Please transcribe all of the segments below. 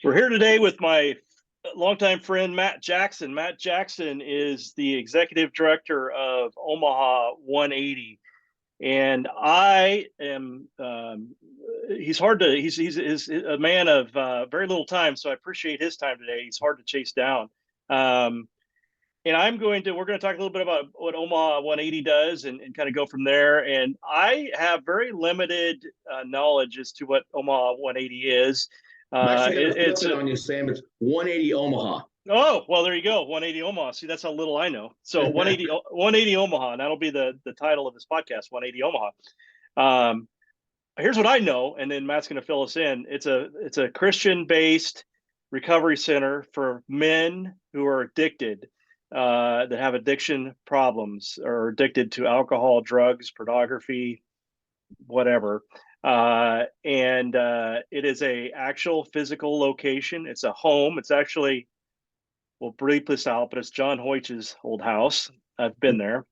We're here today with my longtime friend, Matt Jackson. Matt Jackson is the executive director of Omaha 180. And I am, he's a man of very little time. So I appreciate his time today. He's hard to chase down. And we're going to talk a little bit about what Omaha 180 does and kind of go from there. And I have very limited knowledge as to what Omaha 180 is. I'm actually going to flip it on you, Sam. It's 180 Omaha. Oh, well, there you go. 180 Omaha. See, that's how little I know. So 180 Omaha, and that'll be the title of this podcast, 180 Omaha. Here's what I know, and then Matt's going to fill us in. It's a Christian-based recovery center for men who are addicted, that have addiction problems or addicted to alcohol, drugs, pornography, whatever. And it is a actual physical location. It's a home. It's actually, we'll bleep this out, but it's John Hoyt's old house. I've been there.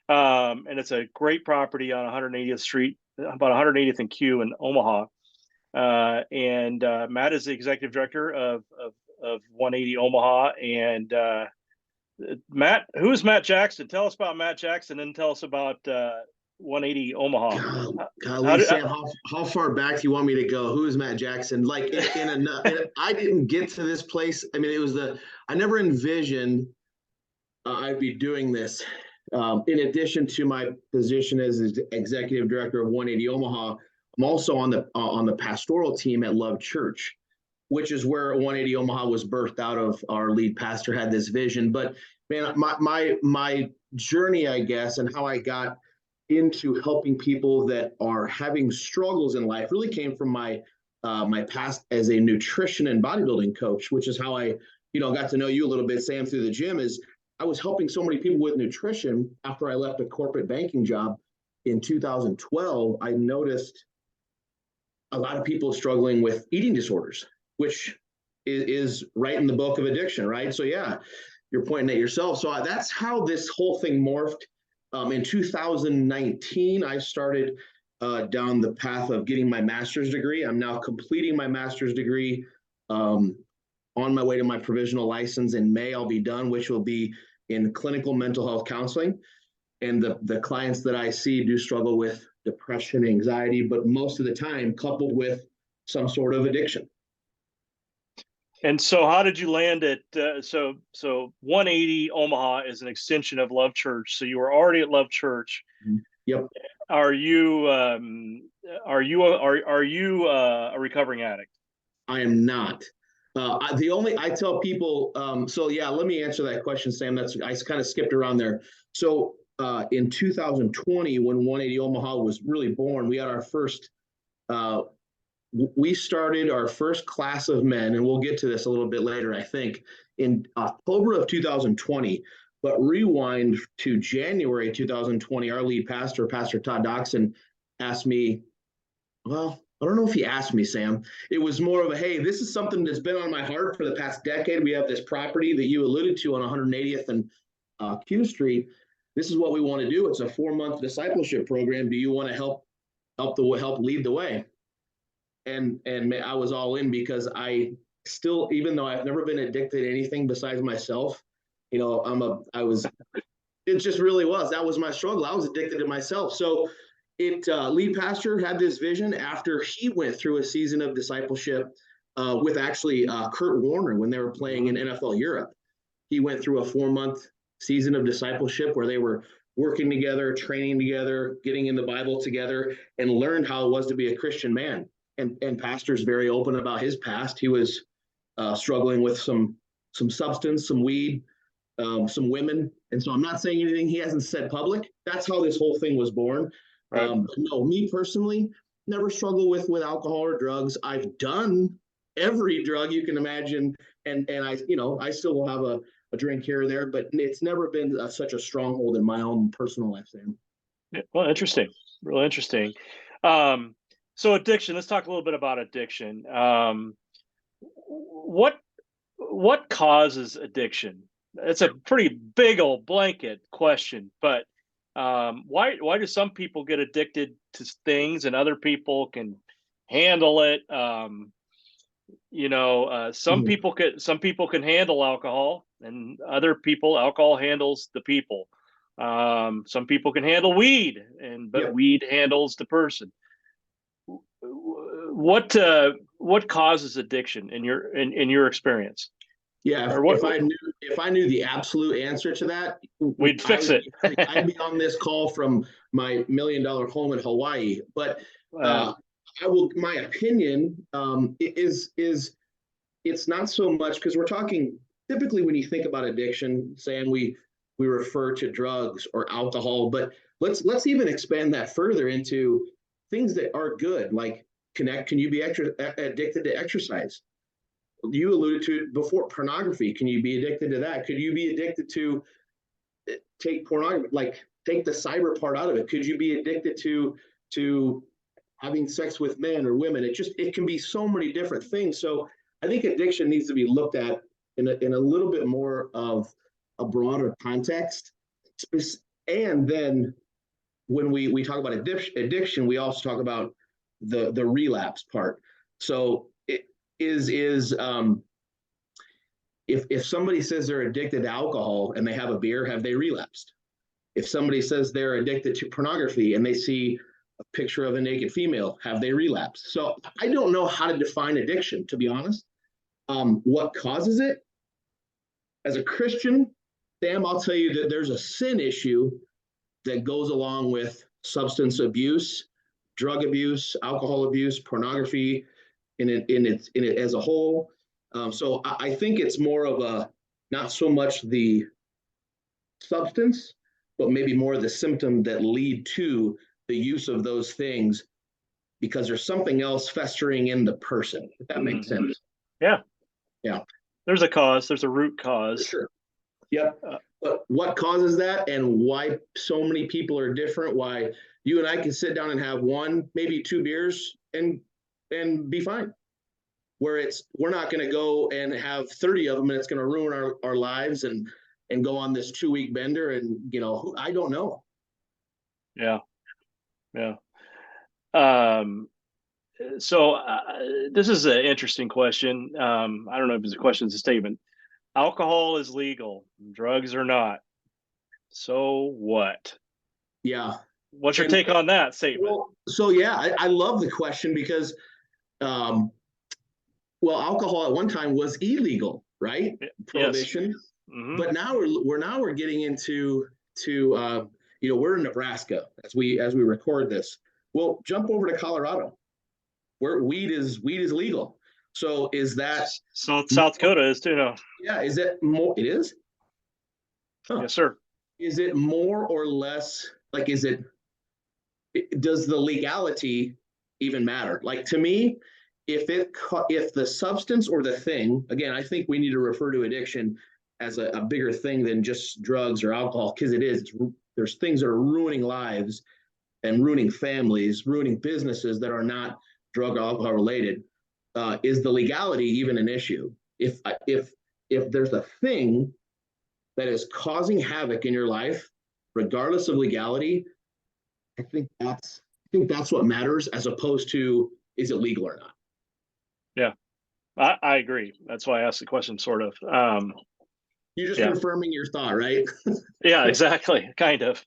And it's a great property on 180th Street, about 180th and Q in Omaha. And Matt is the executive director of 180 Omaha. And Matt, who is Matt Jackson? Tell us about Matt Jackson, and tell us about 180 Omaha. Golly, Sam, how far back do you want me to go? Who is Matt Jackson? Like, I didn't get to this place. I mean, I never envisioned I'd be doing this. In addition to my position as executive director of 180 Omaha, I'm also on the pastoral team at Love Church, which is where 180 Omaha was birthed out of. Our lead pastor had this vision. But man, my journey, I guess, and how I got into helping people that are having struggles in life really came from my past as a nutrition and bodybuilding coach, which is how I got to know you a little bit, Sam, through the gym. Is I was helping so many people with nutrition after I left a corporate banking job in 2012. I noticed a lot of people struggling with eating disorders, which is right in the book of addiction, right? So yeah, you're pointing at yourself. So that's how this whole thing morphed. In 2019, I started down the path of getting my master's degree. I'm now completing my master's degree, on my way to my provisional license. In May, I'll be done, which will be in clinical mental health counseling. And the clients that I see do struggle with depression, anxiety, but most of the time coupled with some sort of addiction. And so how did you land at, so 180 Omaha is an extension of Love Church. So you were already at Love Church. Yep. Are you a recovering addict? I am not. I tell people, so yeah, let me answer that question, Sam. I kind of skipped around there. So in 2020, when 180 Omaha was really born, we had our first, we started our first class of men, and we'll get to this a little bit later, I think, in October of 2020. But rewind to January 2020, our lead pastor, Pastor Todd Doxson, asked me, well, I don't know if he asked me, Sam. It was more of a, hey, this is something that's been on my heart for the past decade. We have this property that you alluded to on 180th and Q Street. This is what we want to do. It's a 4-month discipleship program. Do you want to help lead the way? And I was all in, because I still, even though I've never been addicted to anything besides myself, it just really was. That was my struggle. I was addicted to myself. So lead pastor had this vision after he went through a season of discipleship with actually Kurt Warner when they were playing in NFL Europe. He went through a 4-month season of discipleship where they were working together, training together, getting in the Bible together, and learned how it was to be a Christian man. And pastor's very open about his past. He was struggling with some substance, some weed, some women. And so I'm not saying anything he hasn't said public. That's how this whole thing was born. Right. No, me personally, never struggled with alcohol or drugs. I've done every drug you can imagine. And I still will have a drink here or there, but it's never been such a stronghold in my own personal life, Sam. Yeah, well, interesting. Real interesting. So addiction, let's talk a little bit about addiction. What causes addiction? It's a pretty big old blanket question, but why do some people get addicted to things and other people can handle it? Some people can handle alcohol, and other people, alcohol handles the people. Some people can handle weed, but Yep. weed handles the person. What causes addiction in your experience? Yeah, Or what if I knew the absolute answer to that, we'd fix it. I'd be on this call from my $1 million home in Hawaii. But Wow. my opinion is it's not so much, because we're talking typically when you think about addiction, saying we refer to drugs or alcohol, but let's even expand that further into things that are good, like can you be addicted to exercise? You alluded to it before, pornography. Can you be addicted to that? Could you be addicted to take pornography, like take the cyber part out of it? Could you be addicted to having sex with men or women? It can be so many different things. So I think addiction needs to be looked at in a little bit more of a broader context. And then when we talk about addiction, we also talk about the relapse part. So it is if somebody says they're addicted to alcohol and they have a beer, have they relapsed? If somebody says they're addicted to pornography and they see a picture of a naked female, have they relapsed? So I don't know how to define addiction, to be honest. What causes it? As a Christian, Sam, I'll tell you that there's a sin issue that goes along with substance abuse, drug abuse, alcohol abuse, pornography, in it as a whole. So I think it's more of a, not so much the substance, but maybe more the symptom that lead to the use of those things, because there's something else festering in the person, if that makes sense. Yeah. Yeah. There's a cause. There's a root cause. For sure. Yep. But what causes that, and why so many people are different, why you and I can sit down and have one, maybe two beers and be fine. Where we're not going to go and have 30 of them, and it's going to ruin our lives and go on this 2-week bender. And, I don't know. Yeah. Yeah. So this is an interesting question. I don't know if it's a question, it's a statement. Alcohol is legal, drugs are not. So what? Yeah. What's your take on that statement? Well, so yeah, I love the question because, well, alcohol at one time was illegal, right? Prohibition. Yes. Mm-hmm. But now we're getting into we're in Nebraska as we record this. Well, jump over to Colorado, where weed is legal. So is that South Dakota is too now? Yeah, is it more? It is. Huh. Yes, sir. Is it more or less? Like, does the legality even matter? Like, to me, if the substance or the thing, again, I think we need to refer to addiction as a bigger thing than just drugs or alcohol, because there's things that are ruining lives and ruining families, ruining businesses that are not drug or alcohol related. Is the legality even an issue? If there's a thing that is causing havoc in your life, regardless of legality, I think that's what matters, as opposed to, is it legal or not? Yeah, I agree. That's why I asked the question, sort of. You're just confirming your thought, right? Yeah, exactly. Kind of.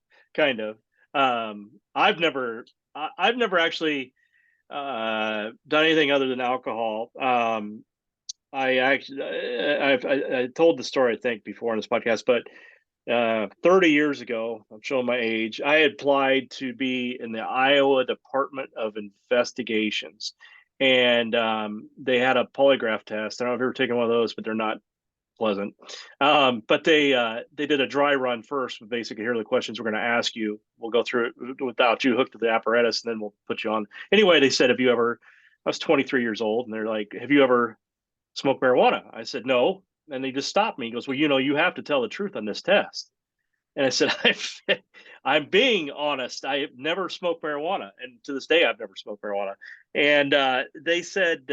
I've never actually done anything other than alcohol. I told the story, I think, before on this podcast, but 30 years ago, I'm showing my age, I applied to be in the Iowa Department of Investigations, and they had a polygraph test. I don't know if you've ever taken one of those, but they're not pleasant. But they did a dry run first. Basically, here are the questions we're going to ask you. We'll go through it without you hooked to the apparatus, and then we'll put you on. Anyway, they said, I was 23 years old, and they're like, have you ever smoked marijuana? I said, no. And they just stopped me. He goes, well, you have to tell the truth on this test. And I said, I'm being honest. I have never smoked marijuana. And to this day, I've never smoked marijuana. And they said,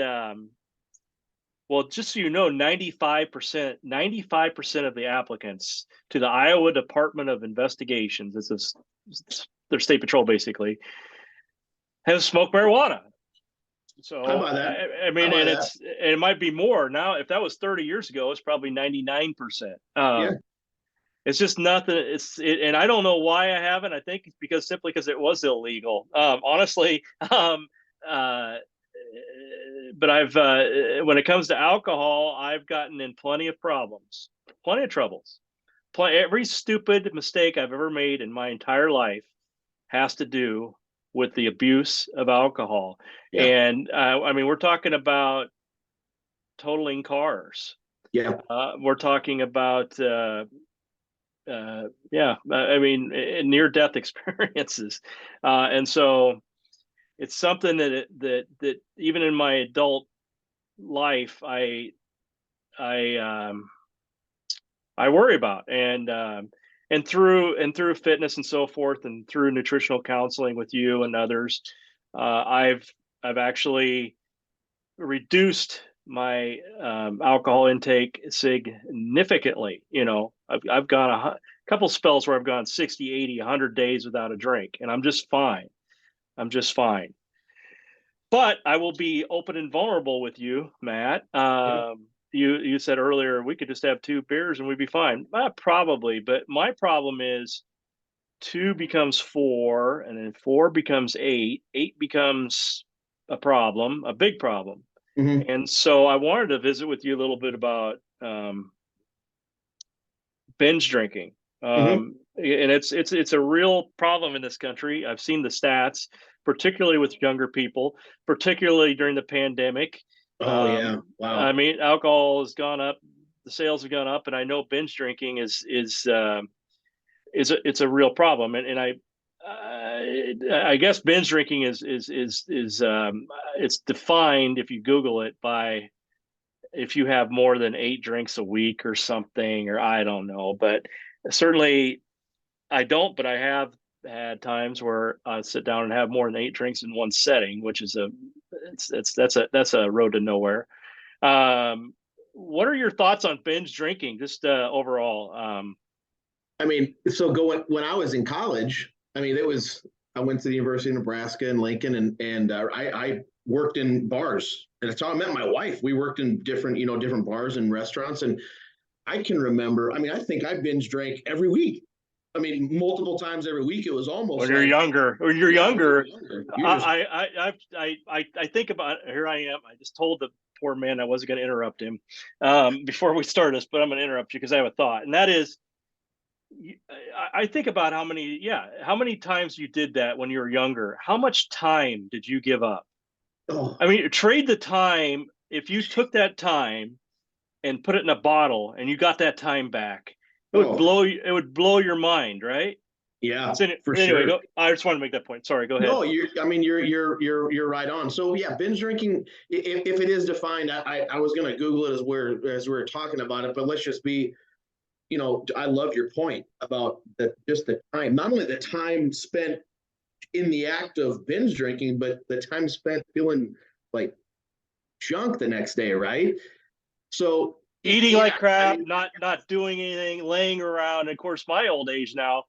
well, just so you know, 95% of the applicants to the Iowa Department of Investigations, their state patrol basically, have smoked marijuana. I So buy that. I I mean, buy and that. it might be more now. If that was 30 years ago, it's probably 99%. Yeah. It's just nothing. And I don't know why I haven't. I think it's simply because it was illegal. Honestly, uh, but I've when it comes to alcohol, I've gotten in plenty of problems, plenty of troubles. Every stupid mistake I've ever made in my entire life has to do with the abuse of alcohol. Yeah. And I mean, we're talking about totaling cars. Yeah. We're talking about yeah, I mean, near death experiences. And so it's something that even in my adult life, I I worry about. And through fitness and so forth, and through nutritional counseling with you and others, I've actually reduced my alcohol intake significantly. I've gone a couple spells where I've gone 60, 80, 100 days without a drink, and I'm just fine. I'm just fine. But I will be open and vulnerable with you, Matt. Yeah. You said earlier we could just have 2 beers and we'd be fine. Probably, but my problem is 2 becomes 4, and then 4 becomes 8. 8 becomes a problem, a big problem. Hmm. And so I wanted to visit with you a little bit about binge drinking. Hmm. And it's a real problem in this country. I've seen the stats, particularly with younger people, particularly during the pandemic. Oh yeah. I Wow. mean, alcohol has gone up, the sales have gone up, and I know binge drinking it's a real problem. And I guess binge drinking is it's defined, if you Google it, by if you have more than 8 drinks a week or something, or I don't know. But certainly I don't, but I have had times where I sit down and have more than 8 drinks in one setting, which is that's a road to nowhere. What are your thoughts on binge drinking, just overall? I mean, so going when I was in college, I mean, I went to the University of Nebraska in Lincoln, and I worked in bars, and that's how I met my wife. We worked in different bars and restaurants, and I can remember. I mean, I think I binge drank every week. I mean, multiple times every week. It was almost like, When you're yeah, when you're younger, younger, you're just I think about, here I am. I just told the poor man I wasn't going to interrupt him before we start this, but I'm going to interrupt you because I have a thought, and that is, I think about how many times you did that when you were younger. How much time did you give up? oh, I mean, trade the time. If you took that time and put it in a bottle and you got that time back, oh, it would blow your mind, right? yeah, So for anyway, sure. go. I just want to make that point. Sorry, go ahead. No, I mean, you're right on. So yeah, binge drinking, if it is defined, I was going to Google it as we're talking about it, but let's just be, I love your point about just the time, not only the time spent in the act of binge drinking, but the time spent feeling like junk the next day, right? So Eating yeah, like I crap, mean, not doing anything, laying around. And of course, my old age now,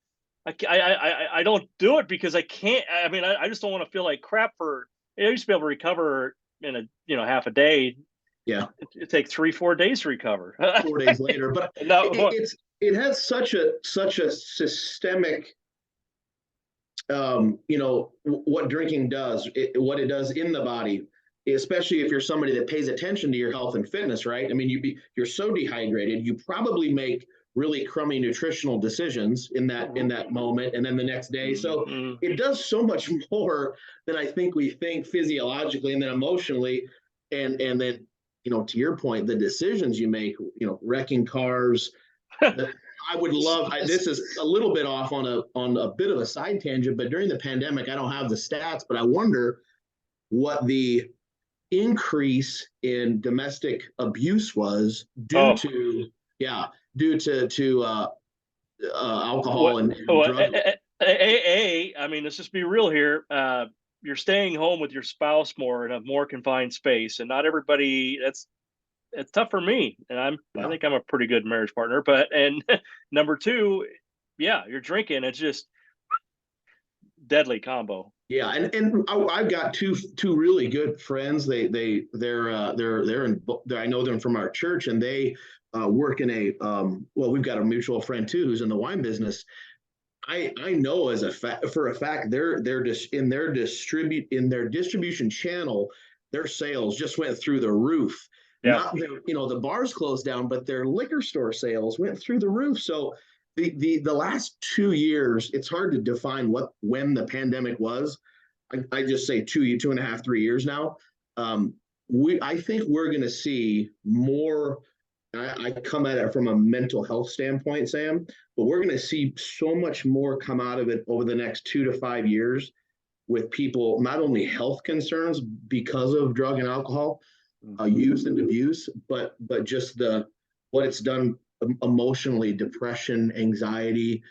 I don't do it because I can't. I mean, I just don't want to feel like crap for. I used to be able to recover in a half a day. yeah, It take 3-4 days to recover. 4 days later, but No, it has such a systemic what drinking does, what it does in the body, especially if you're somebody that pays attention to your health and fitness, right? I mean, you're so dehydrated, you probably make really crummy nutritional decisions in that moment, and then the next day. So mm, it does so much more than I think we think physiologically and then emotionally, and then to your point, the decisions you make, wrecking cars, I would love. This is a little bit off on a bit of a side tangent, but during the pandemic, I don't have the stats, but I wonder what the increase in domestic abuse was due oh, to, yeah, due to what? alcohol and What? drug. I mean, let's just be real here. You're staying home with your spouse more in a more confined space, and not everybody. It's tough for me, and I Yeah, think I'm a pretty good marriage partner. But and number two, yeah, you're drinking. It's just deadly combo. Yeah, I've got two really good friends. They're in. I know them from our church, and they work in a well, we've got a mutual friend too who's in the wine business. I know as a fact for a fact they're just in their distribution channel, their sales just went through the roof. Yeah. Not their, the bars closed down, but their liquor store sales went through the roof. So the last 2 years, it's hard to define when the pandemic was. I just say 2.5, 3 years now. Um, I think we're going to see more. I come at it from a mental health standpoint, Sam, but we're going to see so much more come out of it over the next 2 to 5 years with people, not only health concerns because of drug and alcohol use and abuse, but just what it's done emotionally, depression, anxiety,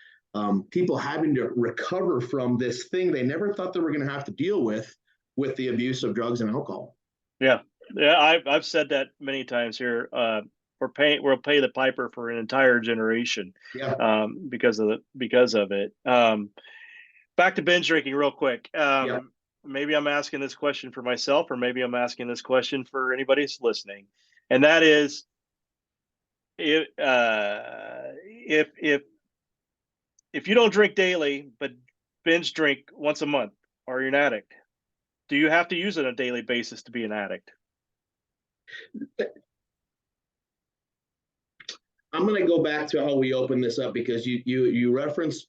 people having to recover from this thing they never thought they were going to have to deal with the abuse of drugs and alcohol. Yeah. Yeah. I've said that many times here. We'll pay the piper for an entire generation, Yeah. because of it. Back to binge drinking real quick. Yeah. Maybe I'm asking this question for myself, or maybe I'm asking this question for anybody who's listening. And that is, if you don't drink daily, but binge drink once a month, are you an addict? Do you have to use it on a daily basis to be an addict? I'm going to go back to how we opened this up because you referenced.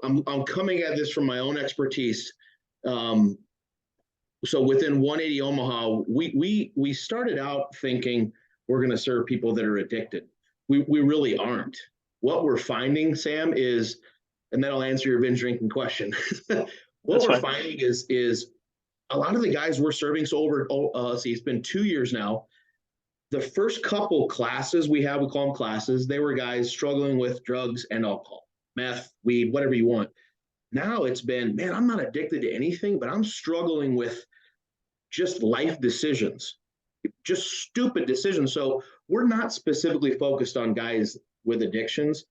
I'm coming at this from my own expertise. So within 180 Omaha, we started out thinking we're going to serve people that are addicted. We really aren't. What we're finding, Sam, is, and then I'll answer your binge drinking question. What That's we're fine. finding is a lot of the guys we're serving. So see, it's been 2 years now. The first couple classes we call them classes. They were guys struggling with drugs and alcohol, meth, weed, whatever you want. Now it's been, man, I'm not addicted to anything, but I'm struggling with just life decisions, just stupid decisions. So we're not specifically focused on guys with addictions.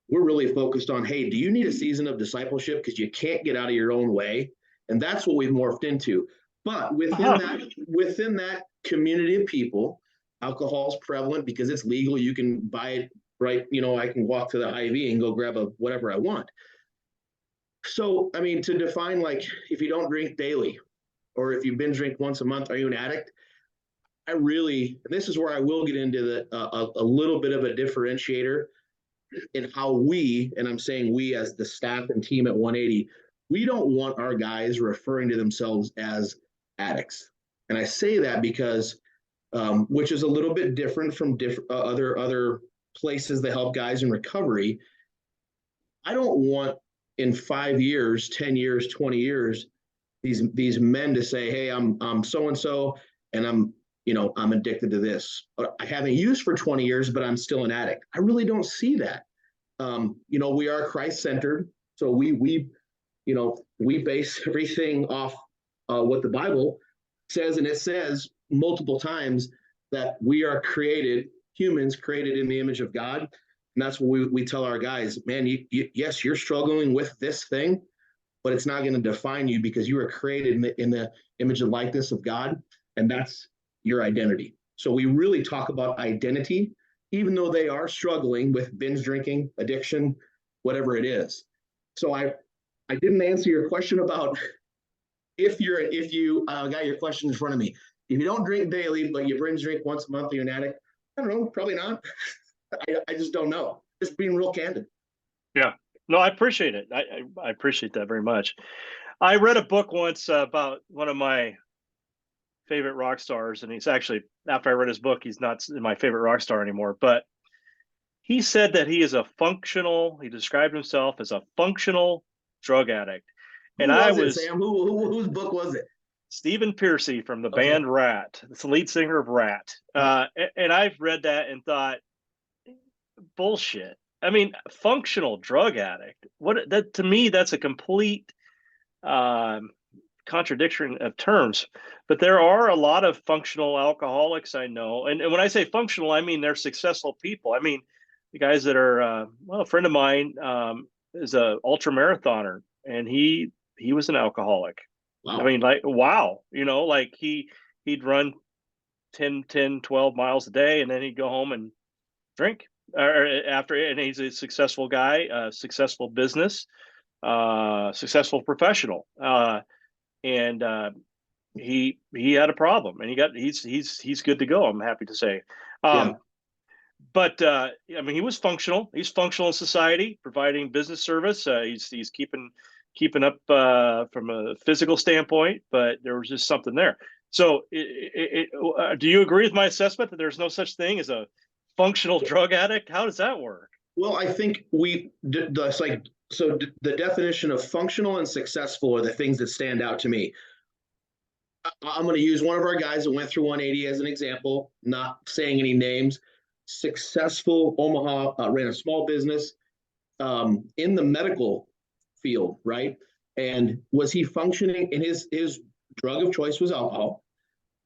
We're really focused on, hey, do you need a season of discipleship because you can't get out of your own way? And that's what we've morphed into. But within that community of people, alcohol is prevalent because it's legal. You can buy it, right? I can walk to the IV and go grab whatever I want. So, I mean, to define, like, if you don't drink daily or if you binge drink once a month, are you an addict? This is where I will get into a little bit of a differentiator in how and I'm saying we as the staff and team at 180, we don't want our guys referring to themselves as addicts. And I say that because, which is a little bit different from other places that help guys in recovery. I don't want in 5 years, 10 years, 20 years, these men to say, hey, I'm so and so, and I'm addicted to this. I haven't used for 20 years, but I'm still an addict. I really don't see that. We are Christ-centered, so we base everything off what the Bible says, and it says multiple times that we are humans created in the image of God. And that's what we tell our guys, man, yes, you're struggling with this thing, but it's not going to define you because you were created in the image and likeness of God, and that's your identity. So we really talk about identity, even though they are struggling with binge drinking, addiction, whatever it is. So I didn't answer your question about if you got your question in front of me. If you don't drink daily, but you binge drink once a month, you're an addict. I don't know, probably not. I just don't know. Just being real candid. Yeah. No, I appreciate it. I appreciate that very much. I read a book once about one of my favorite rock stars, and he's actually, after I read his book, he's not my favorite rock star anymore. But he said that he described himself as a functional drug addict. And Who was it, Sam? Whose book was it? Stephen Pearcy from the Okay. band Rat. It's the lead singer of Rat. And I've read that and thought, bullshit. I mean, functional drug addict. To me, that's a complete contradiction of terms. But there are a lot of functional alcoholics I know, and when I say functional, I mean they're successful people. I mean the guys that are a friend of mine is a ultra marathoner, and he was an alcoholic. I Wow. mean, like, wow, like he'd run 12 miles a day, and then he'd go home and drink or after, and he's a successful guy, successful business, successful professional. And he had a problem, and he's good to go. I'm happy to say. Yeah. But I mean, he was functional. He's functional in society, providing business service. He's keeping up from a physical standpoint, but there was just something there. So, do you agree with my assessment that there's no such thing as a functional drug addict? How does that work? Well, I think that's like, so the definition of functional and successful are the things that stand out to me. I'm going to use one of our guys that went through 180 as an example, not saying any names. Successful Omaha, ran a small business in the medical field, right? And was he functioning? And his drug of choice was alcohol.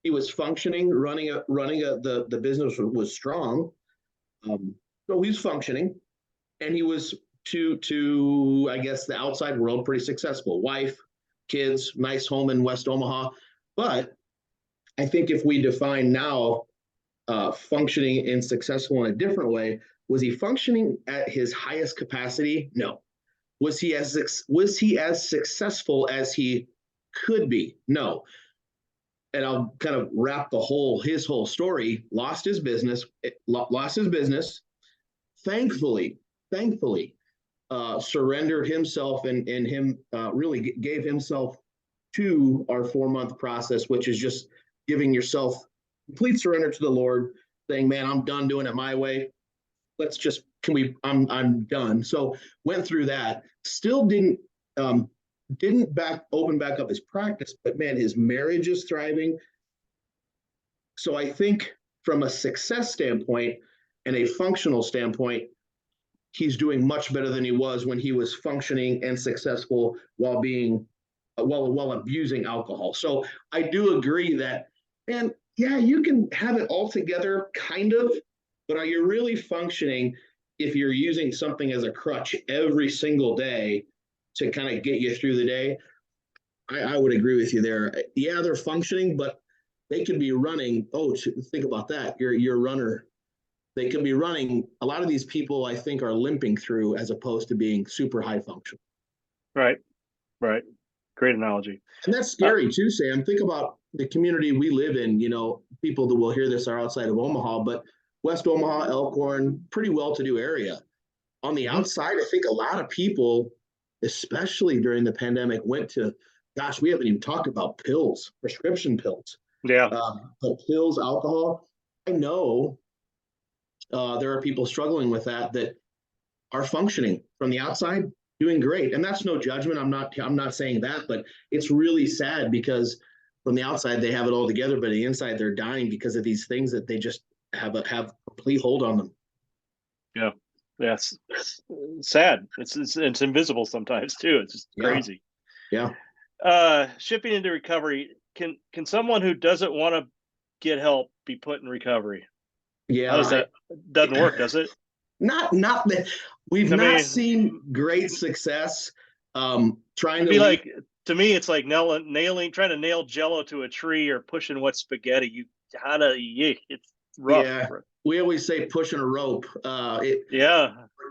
He was functioning, the business was strong. So he's functioning, and he was to I guess the outside world pretty successful. Wife, kids, nice home in West Omaha. But I think if we define now functioning and successful in a different way, was he functioning at his highest capacity? No. Was he as successful as he could be? No. And I'll kind of wrap his whole story. Lost his business. Thankfully, surrendered himself and him really gave himself to our 4-month process, which is just giving yourself complete surrender to the Lord, saying, "Man, I'm done doing it my way. I'm done." So went through that. Still didn't open back up his practice, but man, his marriage is thriving. So I think from a success standpoint and a functional standpoint, he's doing much better than he was when he was functioning and successful while abusing alcohol. So I do agree that, and yeah, you can have it all together, kind of, but are you really functioning if you're using something as a crutch every single day to kind of get you through the day? I would agree with you there. Yeah, they're functioning, but they could be running. Oh, think about that. You're a runner. They could be running. A lot of these people, I think, are limping through as opposed to being super high function. Right. Great analogy. And that's scary too, Sam. Think about the community we live in. People that will hear this are outside of Omaha, but West Omaha, Elkhorn, pretty well-to-do area. On the outside, I think a lot of people, especially during the pandemic, went to, gosh, we haven't even talked about pills, prescription pills. Yeah. But pills, alcohol, I know there are people struggling with that are functioning from the outside, doing great. And that's no judgment. I'm not saying that, but it's really sad because from the outside they have it all together, but the inside they're dying because of these things that they just have complete hold on them. Yeah. Yes. Sad. It's invisible sometimes too. It's just crazy. Yeah. Shipping into recovery. Can someone who doesn't want to get help be put in recovery? Yeah. How does that? Doesn't work, does it? Not that we've not seen great success. Trying to be like, to me, it's like trying to nail Jello to a tree or pushing wet spaghetti. It's rough. Yeah, we always say pushing a rope.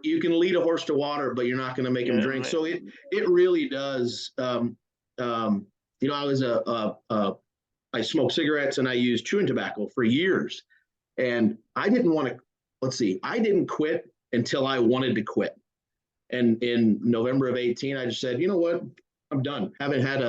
You can lead a horse to water, but you're not going to make him drink. So it really does. I smoked cigarettes and I used chewing tobacco for years, and I didn't want to. I didn't quit until I wanted to quit. And in November of 2018, I just said, you know what, I'm done. Haven't had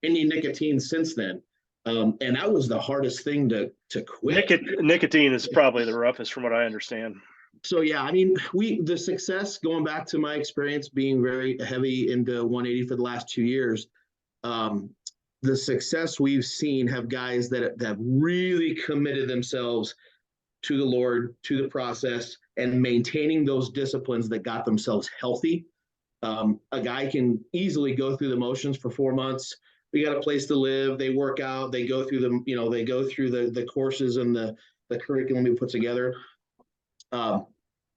any nicotine since then. And that was the hardest thing to quit. Nicotine is probably the roughest from what I understand. So yeah, I mean, the success, going back to my experience being very heavy into 180 for the last 2 years, the success we've seen have guys that have really committed themselves to the Lord, to the process, and maintaining those disciplines that got themselves healthy. A guy can easily go through the motions for 4 months. We got a place to live. They work out. They go through the courses and the curriculum we put together.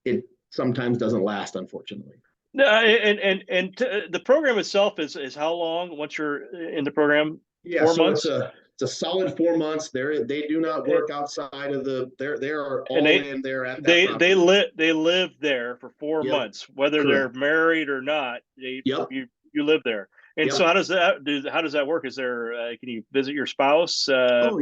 It sometimes doesn't last, unfortunately. No, and the program itself is how long once you're in the program? Yeah, 4 months? it's a solid 4 months. They do not Eh, work outside of they are And all in there at that property. they live there for 4 Yep, months, whether they're correct. married or not. Yep, You live there. And so yep. how does that work? Is there can you visit your spouse? Oh,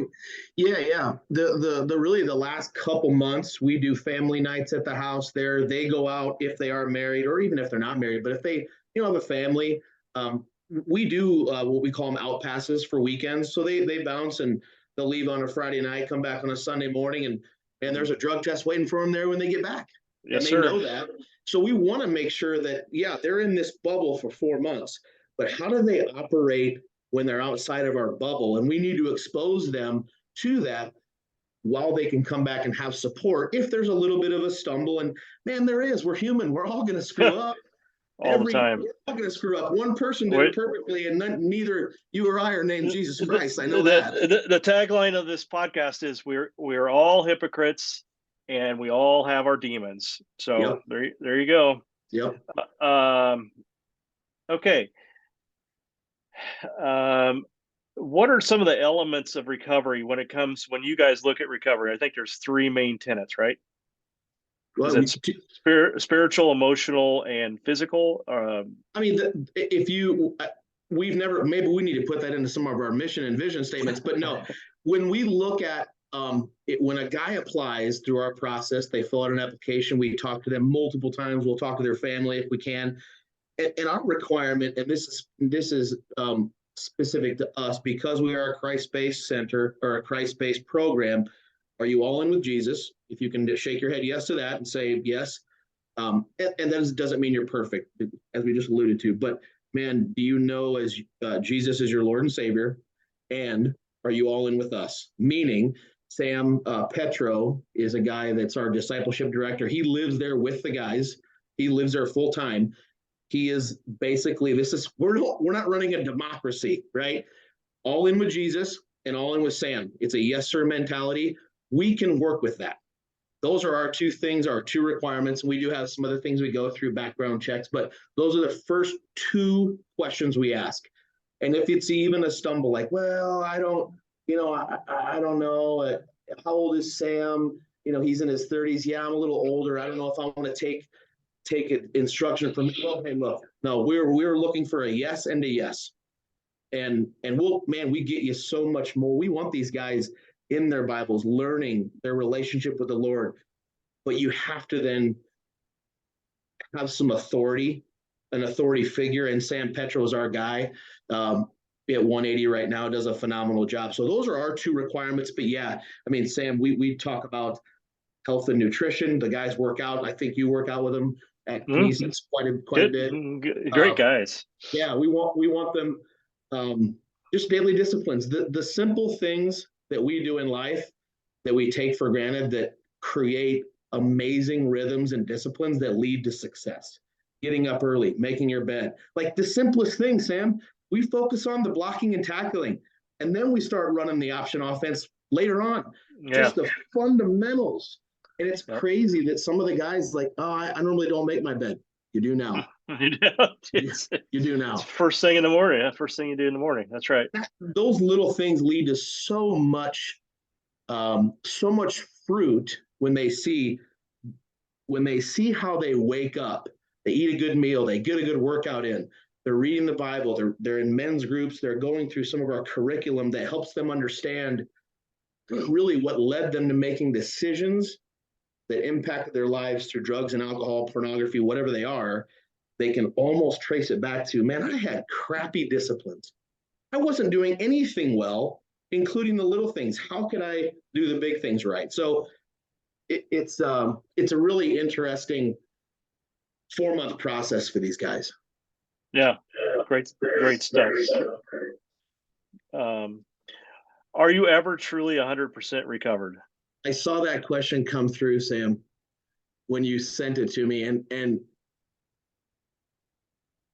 yeah, yeah. The really the last couple months we do family nights at the house there. They go out if they are married or even if they're not married, but if they, have a family, um, we do what we call them out passes for weekends. So they bounce and they'll leave on a Friday night, come back on a Sunday morning, and there's a drug test waiting for them there when they get back. And Yes, they sir. know that. So we want to make sure that, yeah, they're in this bubble for 4 months, but how do they operate when they're outside of our bubble? And we need to expose them to that while they can come back and have support if there's a little bit of a stumble. And man, there is. We're human. We're all going to screw up. All the time. We're all going to screw up. One person did Wait, it perfectly, and neither you or I are named Jesus the, Christ. I know that. the tagline of this podcast is we're all hypocrites and we all have our demons. So Yep. there you go. Yep. Okay. What are some of the elements of recovery when you guys look at recovery? I think there's three main tenets, right? Is Well, it spiritual, emotional, and physical? I mean, if you, we've never, maybe we need to put that into some of our mission and vision statements, but no, when we look at, when a guy applies through our process, they fill out an application, we talk to them multiple times, we'll talk to their family if we can. And our requirement, and this is specific to us because we are a Christ-based center or a Christ-based program. Are you all in with Jesus? If you can shake your head yes to that and say yes. And that doesn't mean you're perfect, as we just alluded to. But man, do you know as Jesus is your Lord and Savior? And are you all in with us? Meaning, Sam Petro is a guy that's our discipleship director. He lives there with the guys. He lives there full time. He is basically, we're not running a democracy, right? All in with Jesus and all in with Sam. It's a yes sir mentality. We can work with that. Those are our two things, our two requirements. We do have some other things we go through, background checks, but those are the first two questions we ask. And if it's even a stumble, like, well, I don't know. How old is Sam? He's in his 30s. Yeah, I'm a little older. I don't know if I want to take instruction from. Well, hey, look, no, we're looking for a yes and a yes. And we get you so much more. We want these guys in their Bibles, learning their relationship with the Lord. But you have to then have some authority, an authority figure. And Sam Petro is our guy at 180 right now, does a phenomenal job. So those are our two requirements. But yeah, I mean, Sam, we talk about health and nutrition. The guys work out. I think you work out with them at Kinesis quite a bit. Great guys. Yeah, we want them just daily disciplines. The simple things that we do in life that we take for granted that create amazing rhythms and disciplines that lead to success. Getting up early, making your bed, like the simplest thing, Sam. We focus on the blocking and tackling, and then we start running the option offense later on. Yeah. Just the fundamentals. And it's crazy that some of the guys like, oh, I normally don't make my bed. You do now. You do now. First thing in the morning. That's first thing you do in the morning. That's right. Those little things lead to so much fruit when they see how they wake up. They eat a good meal. They get a good workout in. They're reading the Bible. They're in men's groups. They're going through some of our curriculum that helps them understand really what led them to making decisions that impacted their lives through drugs and alcohol, pornography, whatever they are. They can almost trace it back to, man, I had crappy disciplines. I wasn't doing anything well, including the little things. How could I do the big things right? So it's a really interesting 4-month process for these guys. Yeah, great stuff. Are you ever truly 100% recovered? I saw that question come through, Sam, when you sent it to me, and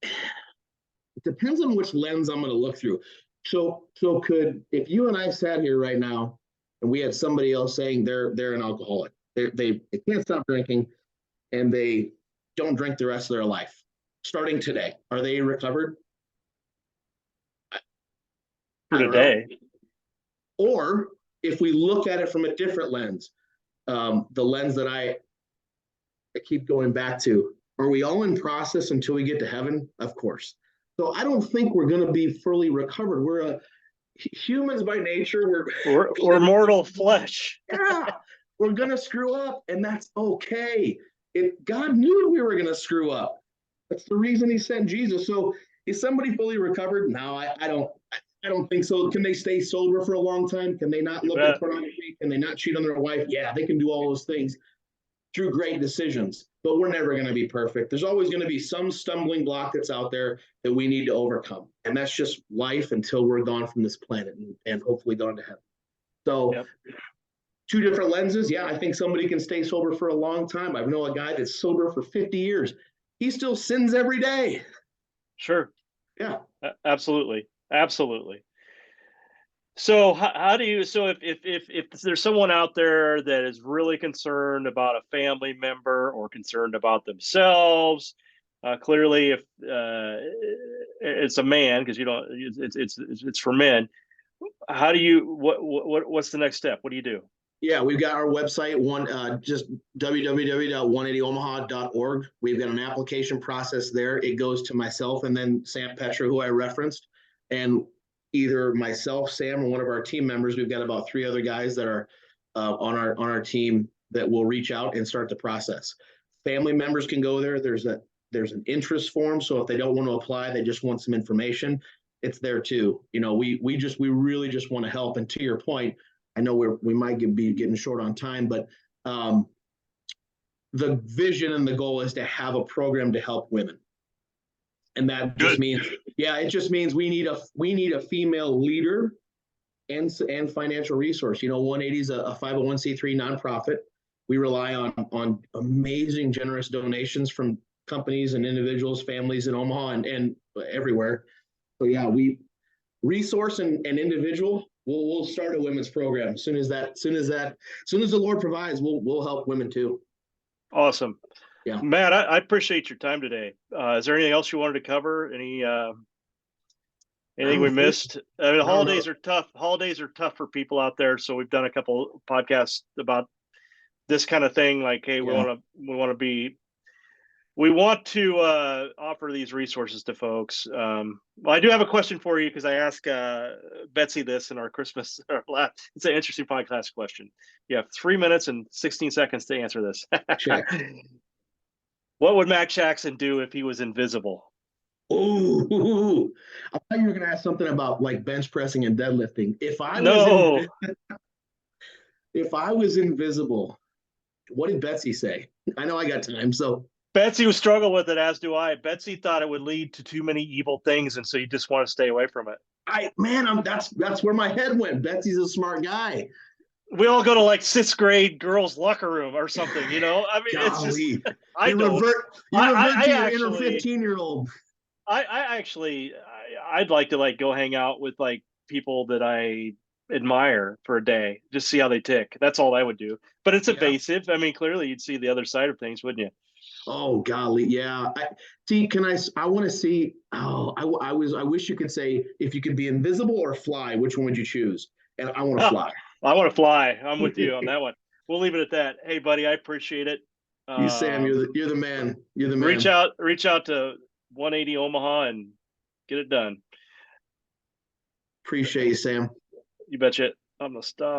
it depends on which lens I'm going to look through. So if you and I sat here right now and we had somebody else saying they're an alcoholic, they can't stop drinking, and they don't drink the rest of their life, starting today, are they recovered? for today. Or if we look at it from a different lens, the lens that I keep going back to, are we all in process until we get to heaven? Of course. So I don't think we're going to be fully recovered. We're humans by nature. We're mortal flesh. Yeah, we're going to screw up, and that's okay. God knew we were going to screw up. That's the reason he sent Jesus. So is somebody fully recovered? No, I don't think so. Can they stay sober for a long time? Can they not look at pornography? Can they not cheat on their wife? Yeah, they can do all those things through great decisions, but we're never going to be perfect. There's always going to be some stumbling block that's out there that we need to overcome. And that's just life until we're gone from this planet and hopefully gone to heaven. So two different lenses. Yeah, I think somebody can stay sober for a long time. I know a guy that's sober for 50 years. He still sins every day. Sure. Yeah. Absolutely. Absolutely. So how do you, so if there's someone out there that is really concerned about a family member or concerned about themselves, clearly if it's a man, because you don't, it's for men. How do you, what's the next step? What do you do? Yeah, we've got our website, just www.180omaha.org. We've got an application process there. It goes to myself and then Sam Petra, who I referenced, and either myself, Sam, or one of our team members. We've got about 3 other guys that are on our team that will reach out and start the process. Family members can go there. There's an interest form, so if they don't want to apply, they just want some information, it's there too. You know, we really just want to help. And to your point, I know we might be getting short on time, but the vision and the goal is to have a program to help women. And that just means, it just means we need a female leader and financial resource. You know, 180 is a 501c3 nonprofit. We rely on amazing, generous donations from companies and individuals, families in Omaha and everywhere. So yeah, we resource and individual. We'll start a women's program as soon as the Lord provides. We'll help women too. Awesome. Yeah, Matt, I appreciate your time today. Is there anything else you wanted to cover? Anything we missed? I mean, the holidays are tough. Holidays are tough for people out there. So we've done a couple podcasts about this kind of thing. Like, hey, we want to offer these resources to folks. Well, I do have a question for you because I asked Betsy this in our Christmas. It's an interesting podcast question. You have 3 minutes and 16 seconds to answer this. Check. What would Mac Jackson do if he was invisible? Oh, I thought you were going to ask something about like bench pressing and deadlifting. If I was invisible, what did Betsy say? I know I got time, so. Betsy would struggle with it, as do I. Betsy thought it would lead to too many evil things, and so you just want to stay away from it. That's where my head went. Betsy's a smart guy. We all go to like 6th grade girls' locker room or something, you know. I mean, Golly. It's just you revert to your inner 15-year-old. I'd like to like go hang out with like people that I admire for a day, just see how they tick. That's all I would do. But it's evasive. I mean, clearly you'd see the other side of things, wouldn't you? Oh golly, yeah. I want to see. Oh, I wish you could say if you could be invisible or fly, which one would you choose? And I want to fly. I want to fly. I'm with you on that one. We'll leave it at that. Hey, buddy, I appreciate it. You, Sam, you're the man. You're the man. Reach out to 180 Omaha and get it done. Appreciate you, Sam. You betcha. I'm gonna stop.